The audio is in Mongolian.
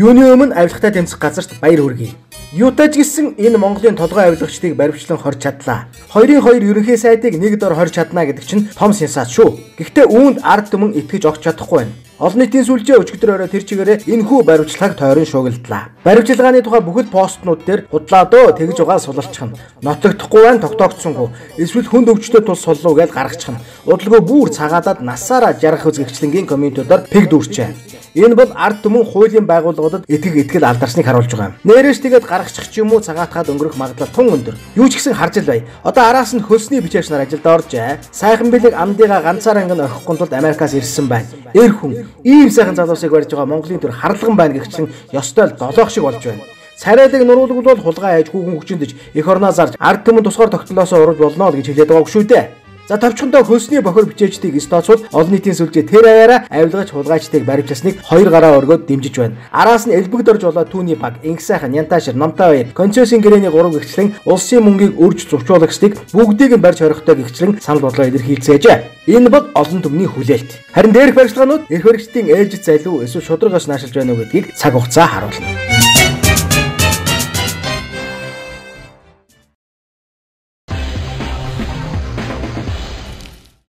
Юуны өмнө авилгатай тэмцэх газарт баяр хүргэе. Юутай ч гэсэн энэ Монголын толгой авилгачдыг баривчлан хорж чадлаа. 2-2 ерөнхий сайдыг нэг дор хорж чадна гэдэг чинь том сенсац шүү. Гэхдээ үүнд ард түмэн итгэж огч чадахгүй байна. Олон нийтийн сүлжээ өчигдрөөрөө тэр чигээрээ энэхүү баривчлагыг тойрон шуугилдлаа. Баривчилгааны тухай бүгд постнууд дээр худлаа дөө тэгж угаал сулалчихна. Нотлогдохгүй байна, тогтоогдсонгүй. Эсвэл хүнд өвчтөд тус суллуу гэж гаргачихна. Удалгүй бүр цагаадаад насаараа жаргах үзэгчлэнгийн комментуудаар пэг дүүрчээ. Энэ бол ард түмэн хуулийн байгууллагуудад итгэл алдарсныг харуулж байгаа юм. Нээрээс тэгээд гаргачих ч юм уу цагаатгаад өнгөрөх магадлал тун өндөр. Юу ч гэсэн харж л бай. Одоо араас нь хөлсний бичээч нар ажилд оржээ. Сайхан бэлэг амдыгаа ганцаар ангин орхихгүй тулд Америкаас ирсэн байна. Эр хүн ийм сайхан залуусыг барьж байгаа Монголын төр харлган байна гэгчлэн ёстой л долоох шиг болж байна. Царайлаг нуруулгууд бол хулгай айж хүүхэн хүчиндэж эх орноо зарж ард түмэн тусгаар тогтлоосоо урж болно л гэж хэлээд байгаа шүү дээ. За тавчхандаа хөлсний бохор бичээчдийг стоцвол олон нийтийн сүлжээ тэр аяараа авилгаж хулгайчдыг баривчилсныг хоёр гараа өргөд дэмжиж байна. Араас нь элбэгдорж болоод түүний баг, инх сайхан, янтаашир, номтой хоёр, концессийн гэрээний 3 гэгчлэн улсын мөнгийг өрж зурчуулагчдыг бүгдийг нь барьж хорихтой гэгчлэн санал бодлоо илэрхийлцгээжээ. Энэ бол олон түмний хүлээлт. Харин дээрх баримтлагууд эрх баригчдын ээлжит залуу эсвэл шудрагаас наашилж байна уу гэдгийг цаг хугацаа харуулна.